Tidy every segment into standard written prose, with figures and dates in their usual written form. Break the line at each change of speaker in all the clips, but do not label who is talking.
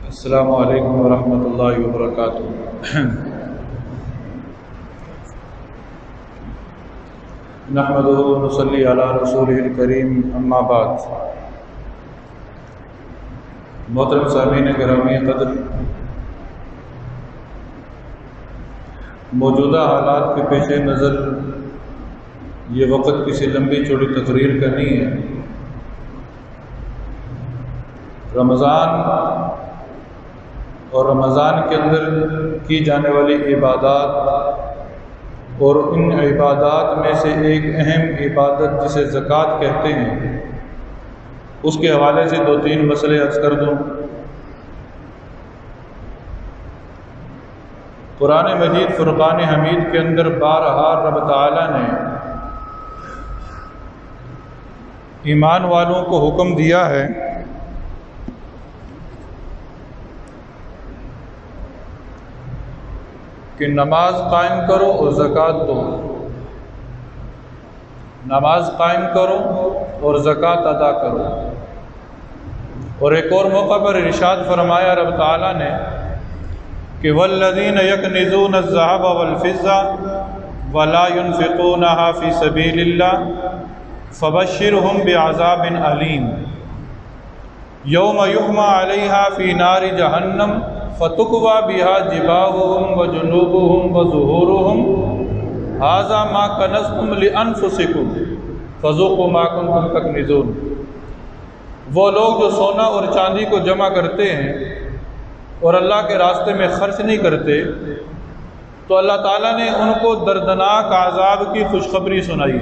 السلام علیکم ورحمۃ اللہ وبرکاتہ۔ نحمدہ ونصلی علی رسولہ الکریم، اما بعد۔ محترم سامعین گرامی قدر، موجودہ حالات کے پیش نظر یہ وقت کسی لمبی چوڑی تقریر کا نہیں ہے۔ رمضان اور رمضان کے اندر کی جانے والی عبادات اور ان عبادات میں سے ایک اہم عبادت جسے زکوٰۃ کہتے ہیں، اس کے حوالے سے 2-3 مسئلے عرض کر دوں۔ قرآن مجید فرقان حمید کے اندر بارہا رب تعالیٰ نے ایمان والوں کو حکم دیا ہے کہ نماز قائم کرو اور زکوٰۃ دو، نماز قائم کرو اور زکوٰۃ ادا کرو۔ اور ایک اور موقع پر ارشاد فرمایا رب تعالیٰ نے کہ والذین یکنزون الذھب والفضہ ولا ينفقونها فی سبیل اللہ فبشرہم بعذاب علیم یوم یحمى علیہا فی نار جہنم فتکوی بہا جباہہم وجنوبہم وظہورہم ھذا ما کنزتم لانفسکم فذوقوا ما کنتم تکنزون۔ وہ لوگ جو سونا اور چاندی کو جمع کرتے ہیں اور اللہ کے راستے میں خرچ نہیں کرتے، تو اللہ تعالیٰ نے ان کو دردناک عذاب کی خوشخبری سنائی۔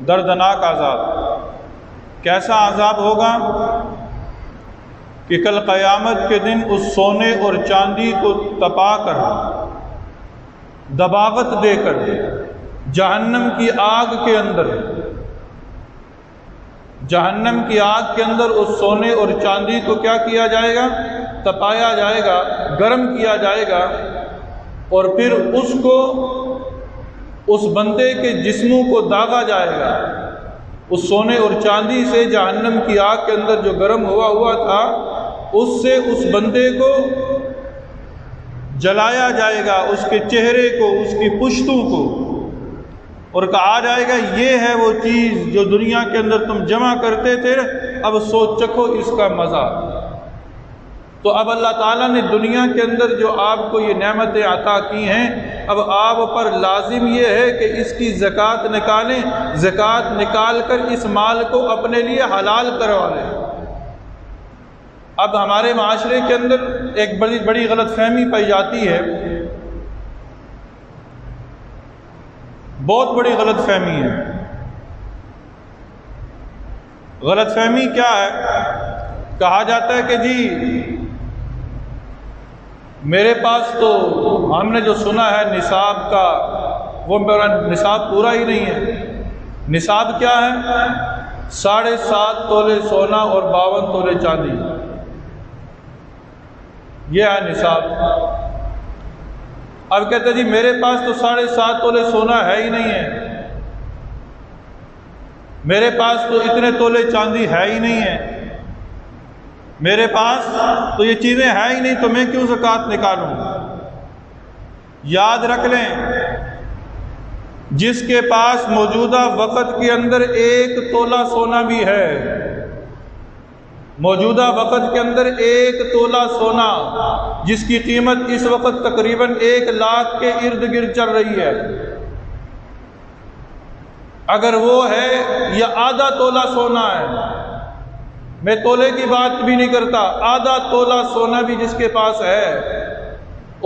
دردناک عذاب، کیسا عذاب ہوگا کہ کل قیامت کے دن اس سونے اور چاندی کو تپا کر، دباغت دے کر جہنم کی آگ کے اندر، جہنم کی آگ کے اندر اس سونے اور چاندی کو کیا کیا جائے گا؟ تپایا جائے گا، گرم کیا جائے گا، اور پھر اس کو، اس بندے کے جسموں کو داغا جائے گا۔ اس سونے اور چاندی سے جہنم کی آگ کے اندر جو گرم ہوا تھا، اس سے اس بندے کو جلایا جائے گا، اس کے چہرے کو، اس کی پشتوں کو، اور کہا جائے گا یہ ہے وہ چیز جو دنیا کے اندر تم جمع کرتے تھے، اب سوچ چکھو اس کا مزہ۔ تو اب اللہ تعالیٰ نے دنیا کے اندر جو آپ کو یہ نعمتیں عطا کی ہیں، اب آپ پر لازم یہ ہے کہ اس کی زکوٰۃ نکالیں، زکوٰۃ نکال کر اس مال کو اپنے لیے حلال کروا لیں۔ اب ہمارے معاشرے کے اندر ایک بڑی غلط فہمی پائی جاتی ہے، بہت بڑی غلط فہمی ہے۔ غلط فہمی کیا ہے؟ کہا جاتا ہے کہ جی میرے پاس تو، ہم نے جو سنا ہے نصاب کا، وہ میرا نصاب پورا ہی نہیں ہے۔ نصاب کیا ہے؟ 7.5 تولے سونا اور 52 تولے چاندی، یہ ہے نصاب۔ اب کہتے ہیں جی میرے پاس تو 7.5 تولے سونا ہے ہی نہیں ہے، میرے پاس تو اتنے تولے چاندی ہے ہی نہیں ہے، میرے پاس تو یہ چیزیں ہیں ہی نہیں، تو میں کیوں زکوٰۃ نکالوں؟ یاد رکھ لیں، جس کے پاس موجودہ وقت کے اندر 1 تولہ سونا بھی ہے، موجودہ وقت کے اندر 1 تولہ سونا، جس کی قیمت اس وقت تقریباً 1 لاکھ کے ارد گرد چل رہی ہے، اگر وہ ہے یا آدھا تولہ سونا ہے، میں تولے کی بات بھی نہیں کرتا، آدھا تولہ سونا بھی جس کے پاس ہے،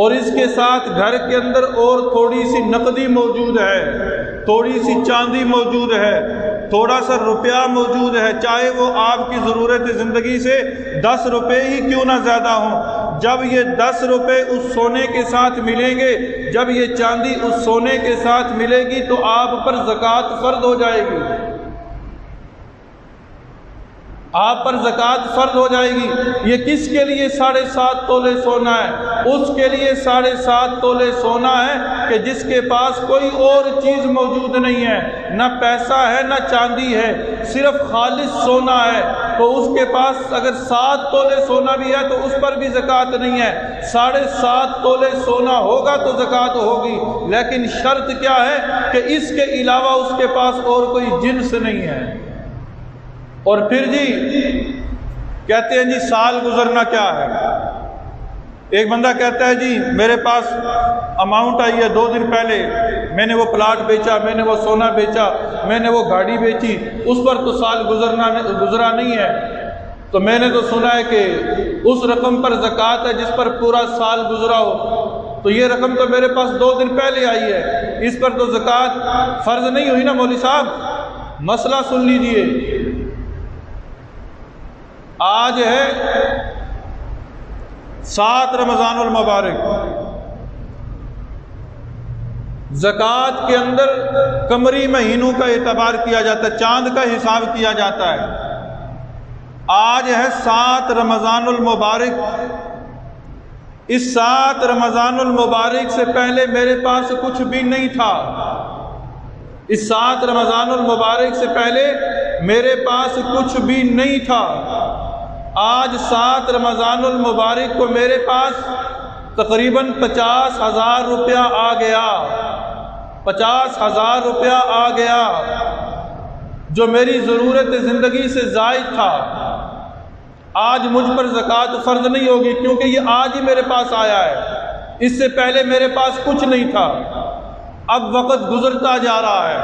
اور اس کے ساتھ گھر کے اندر اور تھوڑی سی نقدی موجود ہے، تھوڑی سی چاندی موجود ہے، تھوڑا سا روپیہ موجود ہے، چاہے وہ آپ کی ضرورت زندگی سے 10 روپے ہی کیوں نہ زیادہ ہوں، جب یہ 10 روپے اس سونے کے ساتھ ملیں گے، جب یہ چاندی اس سونے کے ساتھ ملے گی، تو آپ پر زکوٰۃ فرض ہو جائے گی، آپ پر زکوٰۃ فرض ہو جائے گی۔ یہ کس کے لیے 7.5 تولے سونا ہے؟ اس کے لیے 7.5 تولے سونا ہے کہ جس کے پاس کوئی اور چیز موجود نہیں ہے، نہ پیسہ ہے نہ چاندی ہے، صرف خالص سونا ہے۔ تو اس کے پاس اگر 7 تولے سونا بھی ہے تو اس پر بھی زکوٰۃ نہیں ہے، 7.5 تولے سونا ہوگا تو زکوٰۃ ہوگی، لیکن شرط کیا ہے کہ اس کے علاوہ اس کے پاس اور کوئی جنس نہیں ہے۔ اور پھر جی کہتے ہیں جی سال گزرنا کیا ہے؟ ایک بندہ کہتا ہے جی میرے پاس اماؤنٹ آئی ہے 2 دن پہلے، میں نے وہ پلاٹ بیچا، میں نے وہ سونا بیچا، میں نے وہ گاڑی بیچی، اس پر تو سال گزرا نہیں ہے، تو میں نے تو سنا ہے کہ اس رقم پر زکوٰۃ ہے جس پر پورا سال گزرا ہو، تو یہ رقم تو میرے پاس 2 دن پہلے آئی ہے، اس پر تو زکوٰۃ فرض نہیں ہوئی نا مولوی صاحب۔ مسئلہ سن لیجئے، آج ہے 7 رمضان المبارک، زکوٰۃ کے اندر قمری مہینوں کا اعتبار کیا جاتا ہے، چاند کا حساب کیا جاتا ہے۔ آج ہے 7 رمضان المبارک، اس 7 رمضان المبارک سے پہلے میرے پاس کچھ بھی نہیں تھا، اس 7 رمضان المبارک سے پہلے میرے پاس کچھ بھی نہیں تھا۔ آج 7 رمضان المبارک کو میرے پاس تقریباً 50,000 روپیہ آ گیا، 50,000 روپیہ آ گیا، جو میری ضرورت زندگی سے زائد تھا۔ آج مجھ پر زکوٰۃ فرض نہیں ہوگی کیونکہ یہ آج ہی میرے پاس آیا ہے، اس سے پہلے میرے پاس کچھ نہیں تھا۔ اب وقت گزرتا جا رہا ہے،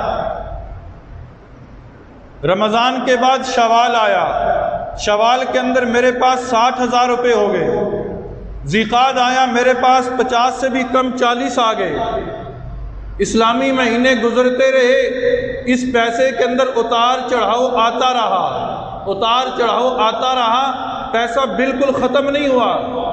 رمضان کے بعد شوال آیا، شوال کے اندر میرے پاس 60,000 روپے ہو گئے، ذیقعد آیا، میرے پاس 50 سے بھی کم 40 آ گئے۔ اسلامی مہینے گزرتے رہے، اس پیسے کے اندر اتار چڑھاؤ آتا رہا، اتار چڑھاؤ آتا رہا، پیسہ بالکل ختم نہیں ہوا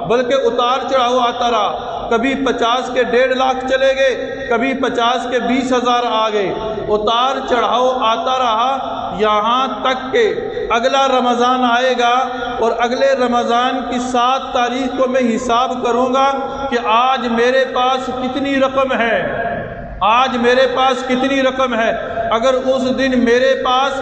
بلکہ اتار چڑھاؤ آتا رہا۔ کبھی 50 کے 1.5 لاکھ چلے گئے، کبھی 50 کے 20,000 آ گئے، اتار چڑھاؤ آتا رہا، یہاں تک کہ اگلا رمضان آئے گا اور اگلے رمضان کی 7 تاریخ کو میں حساب کروں گا کہ آج میرے پاس کتنی رقم ہے، آج میرے پاس کتنی رقم ہے۔ اگر اس دن میرے پاس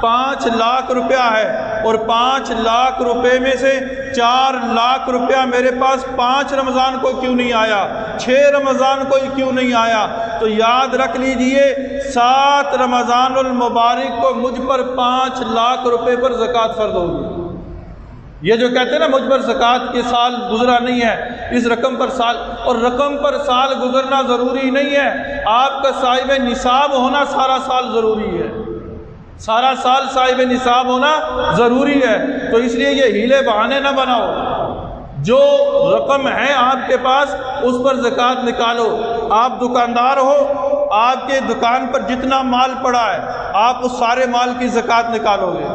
5 لاکھ روپیہ ہے اور 5 لاکھ روپے میں سے 4 لاکھ روپیہ میرے پاس 5 رمضان کو کیوں نہیں آیا، 6 رمضان کو کیوں نہیں آیا، تو یاد رکھ لیجئے 7 رمضان المبارک کو مجھ پر 5 لاکھ روپے پر زکوٰۃ فرض ہوگی۔ یہ جو کہتے ہیں نا مجھ پر زکوٰۃ کے سال گزرا نہیں ہے، اس رقم پر سال، اور رقم پر سال گزرنا ضروری نہیں ہے، آپ کا صاحب نصاب ہونا سارا سال ضروری ہے، سارا سال صاحب نصاب ہونا ضروری ہے۔ تو اس لیے یہ ہیلے بہانے نہ بناؤ، جو رقم ہے آپ کے پاس اس پر زکوٰۃ نکالو۔ آپ دکاندار ہو، آپ کے دکان پر جتنا مال پڑا ہے آپ اس سارے مال کی زکوٰۃ نکالو گے۔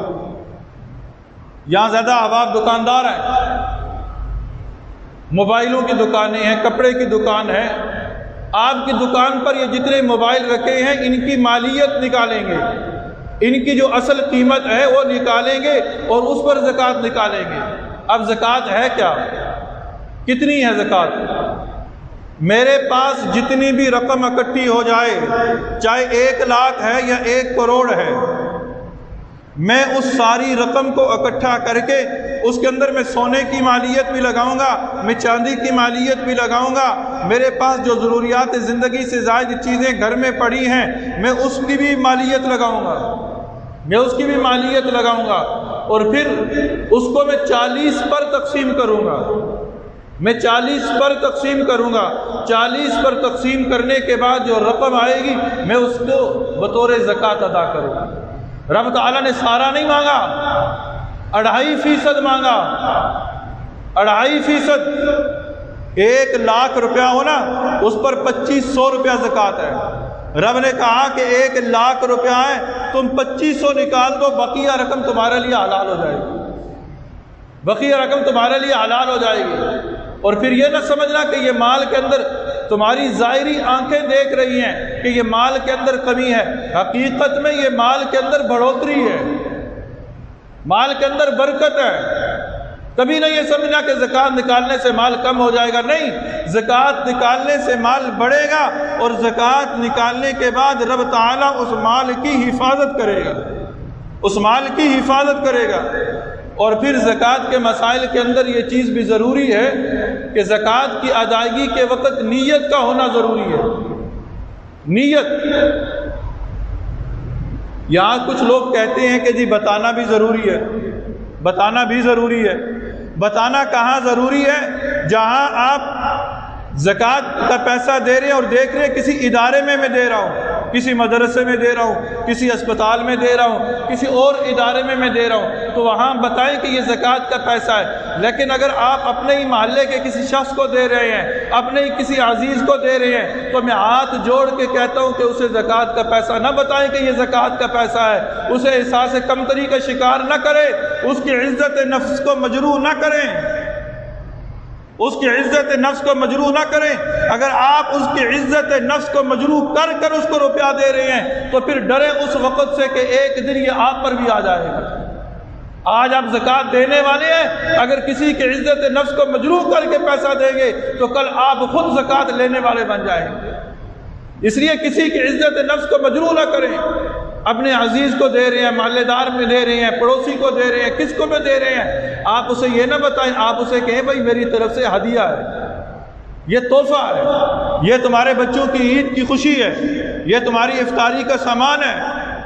یہاں زیادہ احباب دکاندار ہیں، موبائلوں کی دکانیں ہیں، کپڑے کی دکان ہے، آپ کی دکان پر یہ جتنے موبائل رکھے ہیں ان کی مالیت نکالیں گے، ان کی جو اصل قیمت ہے وہ نکالیں گے اور اس پر زکوٰۃ نکالیں گے۔ اب زکوٰۃ ہے کیا، کتنی ہے زکوٰۃ؟ میرے پاس جتنی بھی رقم اکٹھی ہو جائے، چاہے 1 لاکھ ہے یا 1 کروڑ ہے، میں اس ساری رقم کو اکٹھا کر کے اس کے اندر میں سونے کی مالیت بھی لگاؤں گا، میں چاندی کی مالیت بھی لگاؤں گا، میرے پاس جو ضروریات زندگی سے زائد چیزیں گھر میں پڑی ہیں میں اس کی بھی مالیت لگاؤں گا، میں اس کی بھی مالیت لگاؤں گا، اور پھر اس کو میں 40 پر تقسیم کروں گا، میں 40 پر تقسیم کروں گا، 40 پر تقسیم کرنے کے بعد جو رقم آئے گی میں اس کو بطور زکوٰۃ ادا کروں گا۔ رب تعالیٰ نے سارا نہیں مانگا، 2.5% مانگا، 2.5%۔ 1 لاکھ روپیہ ہونا اس پر 2500 روپیہ زکوٰۃ ہے۔ رب نے کہا کہ 1 لاکھ روپیہ ہے، تم 2500 نکال دو، بقیہ رقم تمہارے لیے حلال ہو جائے گی، بقیہ رقم تمہارے لیے حلال ہو جائے گی۔ اور پھر یہ نہ سمجھنا کہ یہ مال کے اندر تمہاری ظاہری آنکھیں دیکھ رہی ہیں کہ یہ مال کے اندر کمی ہے، حقیقت میں یہ مال کے اندر بڑھوتری ہے، مال کے اندر برکت ہے۔ کبھی نہیں یہ سمجھنا کہ زکوٰۃ نکالنے سے مال کم ہو جائے گا، نہیں، زکوٰۃ نکالنے سے مال بڑھے گا، اور زکوٰۃ نکالنے کے بعد رب تعالیٰ اس مال کی حفاظت کرے گا، اس مال کی حفاظت کرے گا۔ اور پھر زکوٰۃ کے مسائل کے اندر یہ چیز بھی ضروری ہے کہ زکوٰۃ کی ادائیگی کے وقت نیت کا ہونا ضروری ہے۔ نیت، یہاں کچھ لوگ کہتے ہیں کہ جی بتانا بھی ضروری ہے، بتانا بھی ضروری ہے۔ بتانا کہاں ضروری ہے؟ جہاں آپ زکوٰۃ کا پیسہ دے رہے ہیں اور دیکھ رہے ہیں کسی ادارے میں دے رہا ہوں، کسی مدرسے میں دے رہا ہوں، کسی اسپتال میں دے رہا ہوں، کسی اور ادارے میں دے رہا ہوں، تو وہاں بتائیں کہ یہ زکوٰۃ کا پیسہ ہے۔ لیکن اگر آپ اپنے ہی محلے کے کسی شخص کو دے رہے ہیں، اپنے ہی کسی عزیز کو دے رہے ہیں، تو میں ہاتھ جوڑ کے کہتا ہوں کہ اسے زکوٰۃ کا پیسہ نہ بتائیں کہ یہ زکوٰۃ کا پیسہ ہے، اسے احساس کمتری کا شکار نہ کریں، اس کی عزت نفس کو مجروح نہ کریں، اس کی عزت نفس کو مجروح نہ کریں۔ اگر آپ اس کی عزت نفس کو مجروح کر کر اس کو روپیہ دے رہے ہیں تو پھر ڈریں اس وقت سے کہ ایک دن یہ آپ پر بھی آ جائے گا۔ آج آپ زکوٰۃ دینے والے ہیں، اگر کسی کی عزت نفس کو مجروح کر کے پیسہ دیں گے تو کل آپ خود زکوٰۃ لینے والے بن جائیں گے۔ اس لیے کسی کی عزت نفس کو مجروح نہ کریں۔ اپنے عزیز کو دے رہے ہیں، محلے دار میں دے رہے ہیں، پڑوسی کو دے رہے ہیں، کس کو بھی دے رہے ہیں، آپ اسے یہ نہ بتائیں، آپ اسے کہیں بھائی میری طرف سے ہدیہ ہے، یہ تحفہ ہے، یہ تمہارے بچوں کی عید کی خوشی ہے، یہ تمہاری افطاری کا سامان ہے،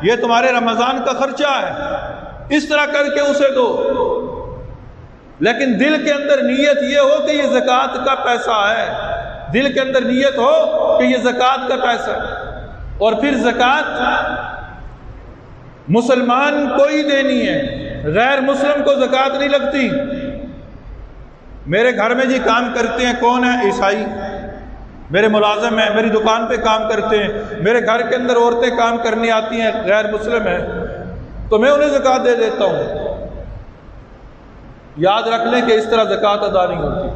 یہ تمہارے رمضان کا خرچہ ہے، اس طرح کر کے اسے دو۔ لیکن دل کے اندر نیت یہ ہو کہ یہ زکوٰۃ کا پیسہ ہے، دل کے اندر نیت ہو کہ یہ زکوٰۃ کا پیسہ ہے۔ اور پھر زکوٰۃ مسلمان کو ہی دینی ہے، غیر مسلم کو زکوٰۃ نہیں لگتی۔ میرے گھر میں جی کام کرتے ہیں کون ہے؟ عیسائی، میرے ملازم ہیں، میری دکان پہ کام کرتے ہیں، میرے گھر کے اندر عورتیں کام کرنے آتی ہیں، غیر مسلم ہیں، تو میں انہیں زکوٰۃ دے دیتا ہوں۔ یاد رکھ لیں کہ اس طرح زکوٰۃ ادا نہیں ہوتی۔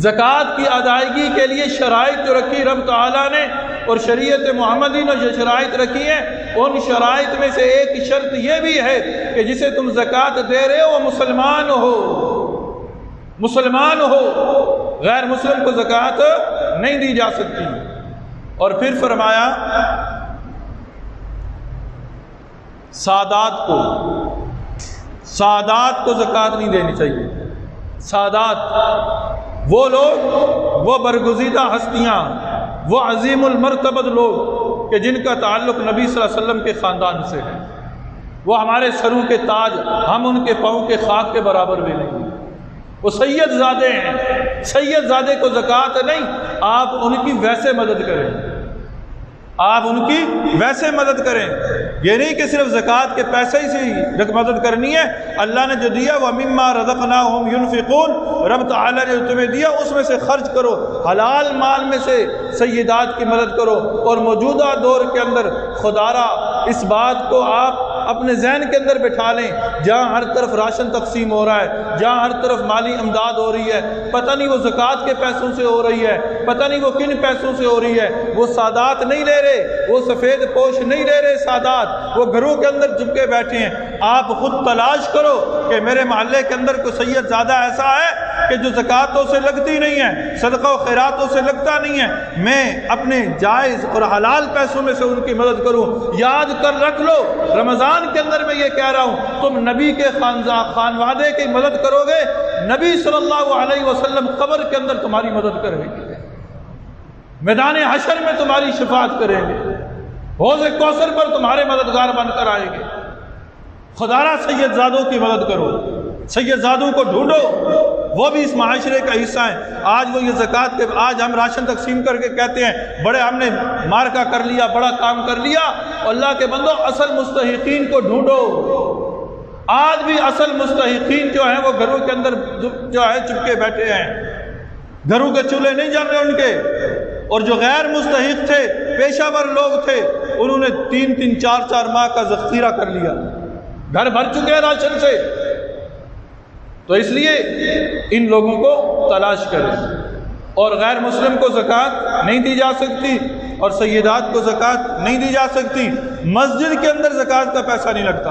زکوٰۃ کی ادائیگی کے لیے شرائط جو رکھی رب تعالیٰ نے اور شریعت محمدی نے جو شرائط رکھی ہیں، ان شرائط میں سے ایک شرط یہ بھی ہے کہ جسے تم زکوٰۃ دے رہے ہو وہ مسلمان ہو، مسلمان ہو، غیر مسلم کو زکوٰۃ نہیں دی جا سکتی۔ اور پھر فرمایا سادات کو زکوٰۃ نہیں دینی چاہیے۔ سادات وہ لوگ، وہ برگزیدہ ہستیاں، وہ عظیم المرتبت لوگ کہ جن کا تعلق نبی صلی اللہ علیہ وسلم کے خاندان سے ہے، وہ ہمارے سروں کے تاج، ہم ان کے پاؤں کے خاک کے برابر بھی نہیں، وہ سید زادے ہیں۔ سید زادے کو زکوٰۃ نہیں، آپ ان کی ویسے مدد کریں، آپ ان کی ویسے مدد کریں۔ یہ نہیں کہ صرف زکوٰۃ کے پیسے ہی سے مدد کرنی ہے، اللہ نے جو دیا وَمِمَّا رَزَقْنَاهُمْ يُنْفِقُونَ، رب تعالیٰ نے جو تمہیں دیا اس میں سے خرچ کرو، حلال مال میں سے سیدات کی مدد کرو۔ اور موجودہ دور کے اندر خدارا اس بات کو آپ اپنے ذہن کے اندر بٹھا لیں، جہاں ہر طرف راشن تقسیم ہو رہا ہے، جہاں ہر طرف مالی امداد ہو رہی ہے، پتہ نہیں وہ زکوٰۃ کے پیسوں سے ہو رہی ہے، پتہ نہیں وہ کن پیسوں سے ہو رہی ہے، وہ سادات نہیں لے رہے، وہ سفید پوش نہیں لے رہے، سادات وہ گھروں کے اندر چپکے بیٹھے ہیں۔ آپ خود تلاش کرو کہ میرے محلے کے اندر کوئی سید زیادہ ایسا ہے کہ جو زکوٰۃوں سے لگتی نہیں ہے، صدقہ و خیراتوں سے لگتا نہیں ہے، میں اپنے جائز اور حلال پیسوں میں سے ان کی مدد کروں۔ یاد کر رکھ لو، رمضان کے اندر میں یہ کہہ رہا ہوں، تم نبی کے خانوادے کی مدد کرو گے، نبی صلی اللہ علیہ وسلم قبر کے اندر تمہاری مدد کریں گے، میدان حشر میں تمہاری شفاعت کریں گے، حوض کوثر پر تمہارے مددگار بن کر آئیں گے۔ خدارا سید زادوں کی مدد کرو، سید زادوں کو ڈھونڈو، وہ بھی اس معاشرے کا حصہ ہیں۔ آج وہ یہ زکوٰۃ کے، آج ہم راشن تقسیم کر کے کہتے ہیں بڑے ہم نے مارکا کر لیا، بڑا کام کر لیا۔ اللہ کے بندو، اصل مستحقین کو ڈھونڈو۔ آج بھی اصل مستحقین جو ہیں وہ گھروں کے اندر جو ہے چپکے بیٹھے ہیں، گھروں کے چولہے نہیں جل رہے ان کے، اور جو غیر مستحق تھے، پیشہ ور لوگ تھے، انہوں نے 3-3 4-4 ماہ کا ذخیرہ کر لیا، گھر بھر چکے ہیں راشن سے۔ تو اس لیے ان لوگوں کو تلاش کریں۔ اور غیر مسلم کو زکوٰۃ نہیں دی جا سکتی، اور سیدات کو زکوٰۃ نہیں دی جا سکتی۔ مسجد کے اندر زکوٰۃ کا پیسہ نہیں لگتا۔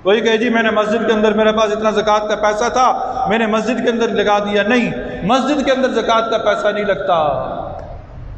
کوئی کہے جی میں نے مسجد کے اندر، میرے پاس اتنا زکوٰۃ کا پیسہ تھا، میں نے مسجد کے اندر لگا دیا۔ نہیں، مسجد کے اندر زکوٰۃ کا پیسہ نہیں لگتا۔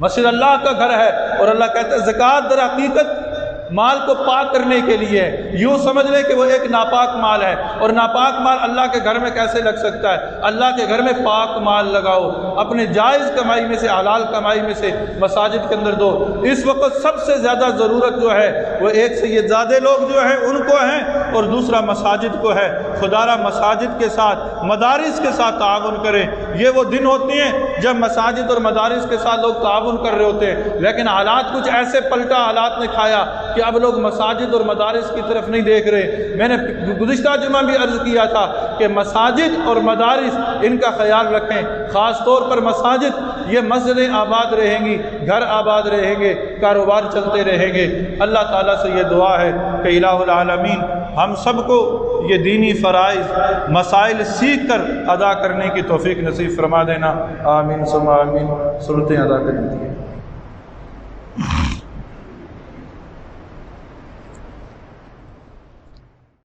مسجد اللہ کا گھر ہے، اور اللہ کہتا ہے زکوٰۃ در حقیقت مال کو پاک کرنے کے لیے ہے۔ یوں سمجھ لیں کہ وہ ایک ناپاک مال ہے، اور ناپاک مال اللہ کے گھر میں کیسے لگ سکتا ہے؟ اللہ کے گھر میں پاک مال لگاؤ، اپنے جائز کمائی میں سے، حلال کمائی میں سے مساجد کے اندر دو۔ اس وقت سب سے زیادہ ضرورت جو ہے وہ ایک سیدزادے لوگ جو ہیں ان کو ہے، اور دوسرا مساجد کو ہے۔ خدا را مساجد کے ساتھ، مدارس کے ساتھ تعاون کریں۔ یہ وہ دن ہوتے ہیں جب مساجد اور مدارس کے ساتھ لوگ تعاون کر رہے ہوتے ہیں، لیکن حالات کچھ ایسے پلٹا، حالات نے کھایا کہ اب لوگ مساجد اور مدارس کی طرف نہیں دیکھ رہے۔ میں نے گزشتہ جمعہ بھی عرض کیا تھا کہ مساجد اور مدارس ان کا خیال رکھیں، خاص طور پر مساجد۔ یہ مسجدیں آباد رہیں گی، گھر آباد رہیں گے، کاروبار چلتے رہیں گے۔ اللہ تعالیٰ سے یہ دعا ہے کہ الہ العالمین ہم سب کو یہ دینی فرائض مسائل سیکھ کر ادا کرنے کی توفیق نصیب فرما دینا۔ آمین ثم آمین۔ سنتیں ادا کریں۔